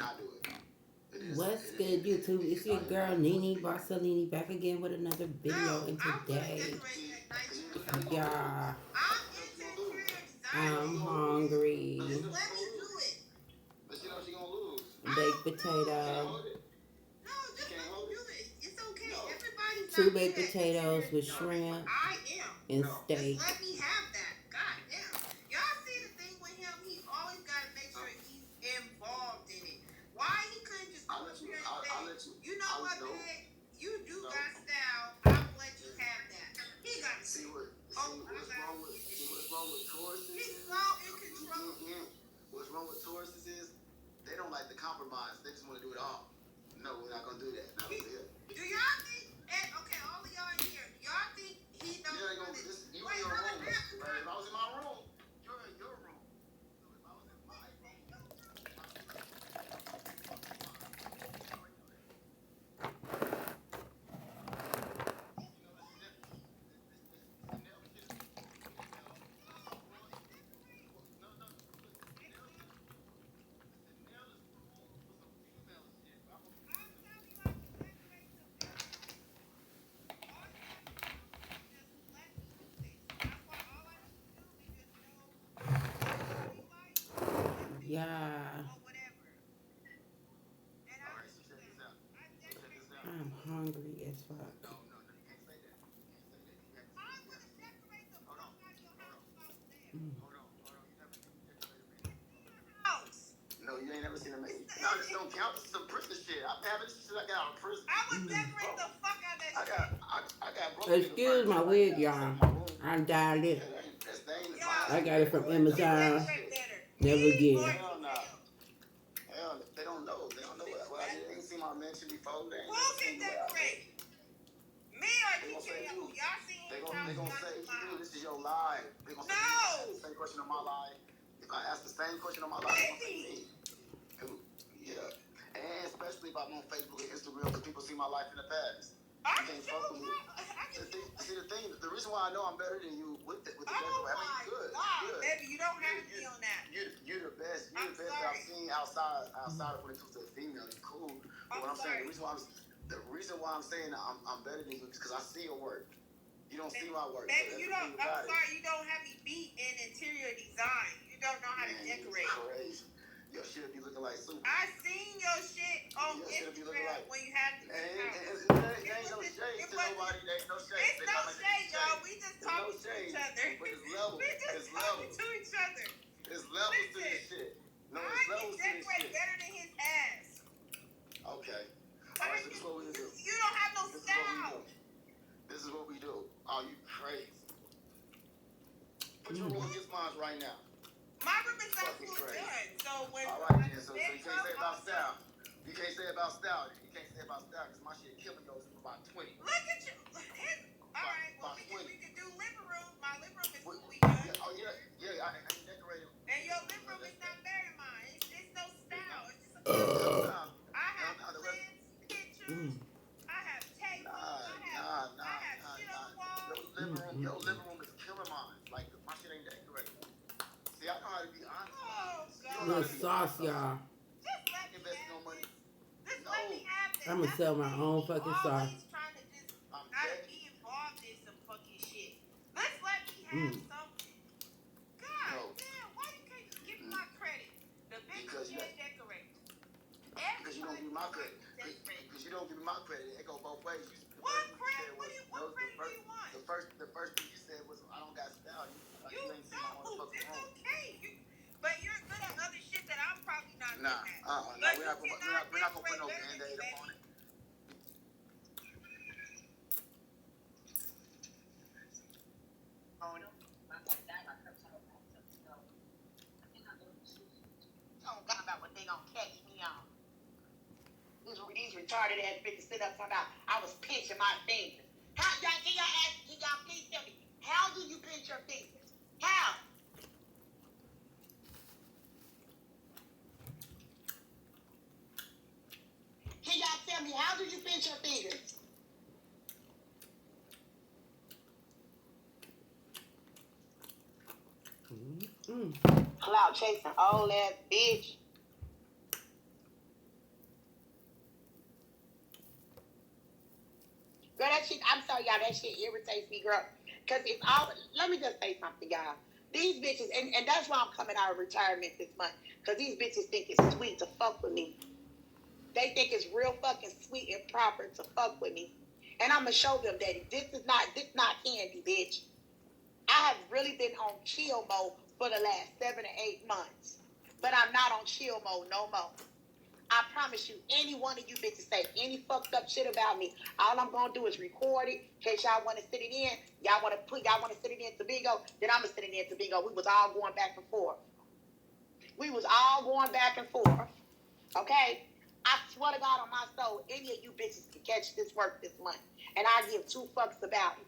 I do it. What's good, YouTube? It's your girl Nene Barcelini back again with another video. And today, yeah, I'm hungry. But she knows she gonna lose. Baked potato, Hold it. She can't hold it. two baked potatoes with shrimp and steak. I'll let you. What's wrong with tourists what's wrong with tourists is they don't like to compromise. They just want to do it all. No, we're not gonna do that. Not over here. You in your room. Right? If I was in my room, you're in your room. So if I was in my Yeah, I'm hungry as fuck. Mm. No, you ain't never seen a maid. No, this don't count. This is some prison shit. I'm having this shit I got out of prison. I got broke. Excuse my wig, y'all. I dyed it. I got it from Amazon. Never again. Hell no. Hell, they don't know. They don't know what I did. They ain't seen my mention before. They ain't seen what I did. They gonna say, you, this is your lie. They gonna say, no. The same question on my lie. If I ask the same question on my lie, they gonna say me. Yeah. And especially if I'm on Facebook and Instagram, because people see my life in the past. You can't fuck with me. See the thing, the reason why I know I'm better than you with the decoration, I mean, you're good. Baby, you don't have to be on that. You're the best. You're the best that I've seen outside of when it comes to a female. You're cool. But what I'm saying, the reason why I'm saying I'm better than you is because I see your work. You don't see my work. Baby, you don't. I'm sorry, you don't have me beat in interior design. You don't know how to decorate. Crazy. Your shit be looking like soup. I seen your shit on Instagram when you had the house. There ain't no shade to nobody. There ain't no shade. It's no shade, y'all. We just talking to each other. But it's levels. We just talking to each other. It's levels to this shit. No, it's levels to this shit. Better than his ass. Okay. All right, so this is what we do. You don't have no style. This is what we do. Oh, you crazy. Put your room against mine right now. My room is not full done. So when all right, then. So you can't say about style. You can't say about style. You can't say about style because my shit killing yours for about 20. Look at you. All right, well, we can do living room. My living room is fully done. Oh, yeah, I decorated. And your living room is not better than mine. It's no style. It's just a I have plants, pictures. I have tables. I have shit on the wall. Your living room is killing mine. Like, my shit ain't decorated. See, I know how to be honest. Oh, God. Little sauce, y'all. Just let me have this. I'm gonna sell my own fucking sauce. Always trying to just not be involved in some fucking shit. Let's let me have something. God damn, why you can't just give me my credit? The bitch can't decorate. Because you don't give me my credit. Because you don't give me my credit. It go both ways. What credit? What credit do you want? The first thing you said was, I don't got style. You ain't seen my motherfucking room. It's okay. But you're good at other shit that I'm probably not good at. We're not gonna put no Band-Aid up on it. Oh, God, about what they gonna catch me on. These retarded ass bitches sit up talking about I was pinching my fingers. How y'all please tell me, how do you pinch your fingers? How? Can y'all tell me, how do you pinch your fingers? Clout chasing old ass bitch. Girl, that shit, I'm sorry, y'all, that shit irritates me, girl. Because it's all, let me just say something, y'all. These bitches, and that's why I'm coming out of retirement this month. Because these bitches think it's sweet to fuck with me. They think it's real fucking sweet and proper to fuck with me. And I'm going to show them that this not candy, bitch. I have really been on chill mode for the last 7 to 8 months. But I'm not on chill mode no more. I promise you, any one of you bitches say any fucked up shit about me, all I'm gonna do is record it. In case y'all want to sit it in, y'all want to sit it in Tobago, then I'm gonna sit it in Tobago. We was all going back and forth. Okay? I swear to God on my soul, any of you bitches can catch this work this month, and I give 2 fucks about it.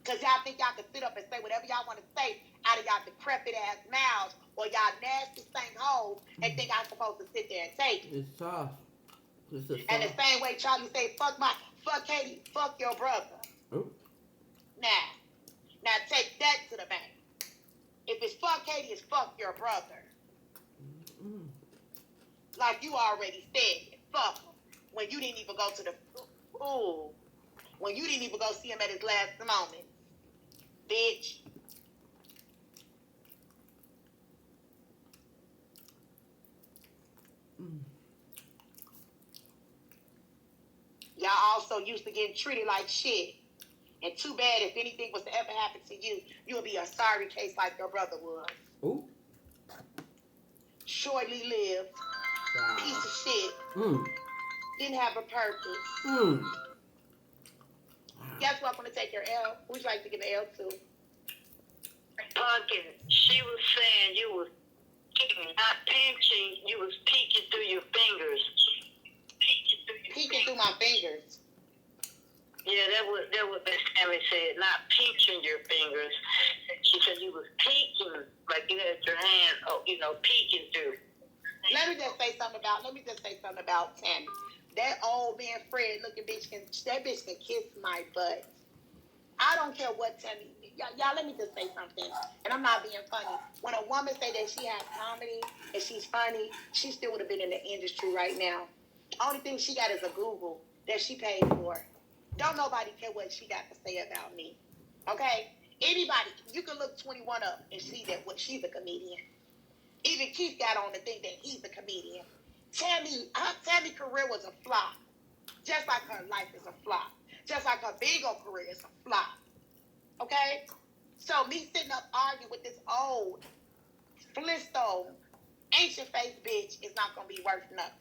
Because y'all think y'all can sit up and say whatever y'all want to say out of y'all decrepit ass mouths or y'all nasty stank hoes and think I'm supposed to sit there and take it. It's tough. And the same way Charlie say, fuck Katie, fuck your brother. Ooh. Now take that to the bank. If it's fuck Katie, it's fuck your brother. Mm. Like you already said, fuck him. When you didn't even go to the, when you didn't even go see him at his last moment. Bitch. Y'all also used to getting treated like shit. And too bad if anything was to ever happen to you, you would be a sorry case like your brother was. Ooh. Shortly lived. Wow. Piece of shit. Didn't have a purpose. Guess what? I'm going to take your L. Who'd you like to give an L to? Pumpkin, she was saying you was not pinching, you was peeking through your fingers. Peeking through my fingers. Yeah, that what Miss Tammy said. Not pinching your fingers. She said you was peeking, like you had your hand, peeking through. Let me just say something about Tammy. That old man Fred looking bitch can kiss my butt. I don't care what Tammy. Y'all, let me just say something, and I'm not being funny. When a woman say that she has comedy and she's funny, she still would have been in the industry right now. Only thing she got is a Google that she paid for. Don't nobody care what she got to say about me. Okay? Anybody, you can look 21 up and see that what she's a comedian. Even Keith got on the thing that he's a comedian. Tammy's career was a flop. Just like her life is a flop. Just like her bingo career is a flop. Okay? So me sitting up arguing with this old, Flintstone, ancient face bitch is not going to be worth nothing.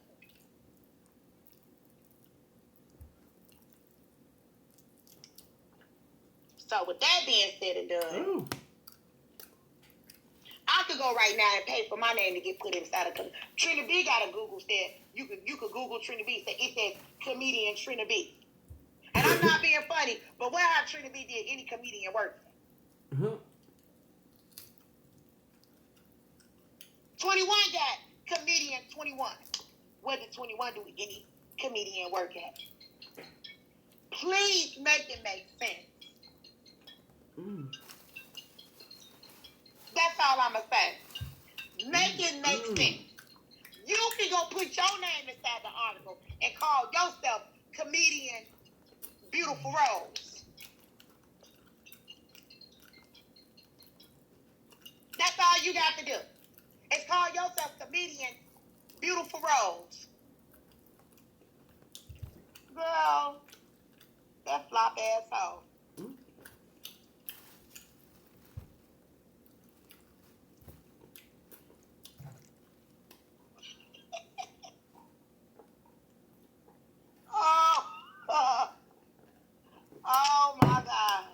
So with that being said and done, I could go right now and pay for my name to get put inside of Trina B got a Google said you could Google Trina B, say it says comedian Trina B. And I'm not being funny, but where have Trina B did any comedian work? 21 got comedian 21. Where did 21 do any comedian work at? Please make it make sense. That's all I'm going to say. Make it make sense. You can go put your name inside the article and call yourself comedian Beautiful Rose. That's all you got to do. It's call yourself comedian Beautiful Rose. Girl, that flop asshole. Oh my God.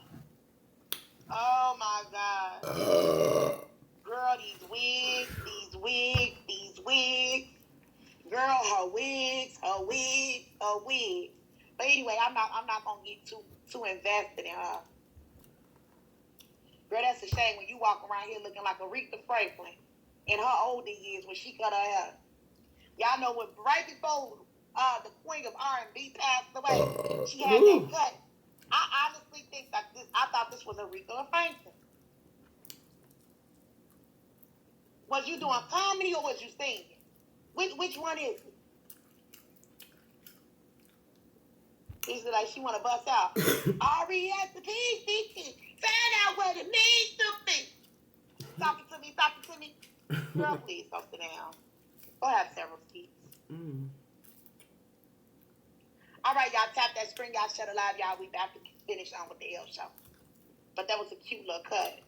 Oh my God. Girl, these wigs. Girl, her wigs. But anyway, I'm not gonna get too invested in her. Girl, that's a shame when you walk around here looking like Aretha Franklin in her older years when she cut her hair. Y'all know when right before the queen of R&B passed away, she had that cut. I honestly think that I thought this was Aretha Franklin. Was you doing comedy or was you singing? Which one is it? He's like, she want to bust out. R-E-S-P-C-T. Find out what it means to me. Talking to me. Girl, please go sit down. Go have several seats. All right, y'all, tap that screen. Y'all shut it live. Y'all, we back to finish on with the L show. But that was a cute little cut.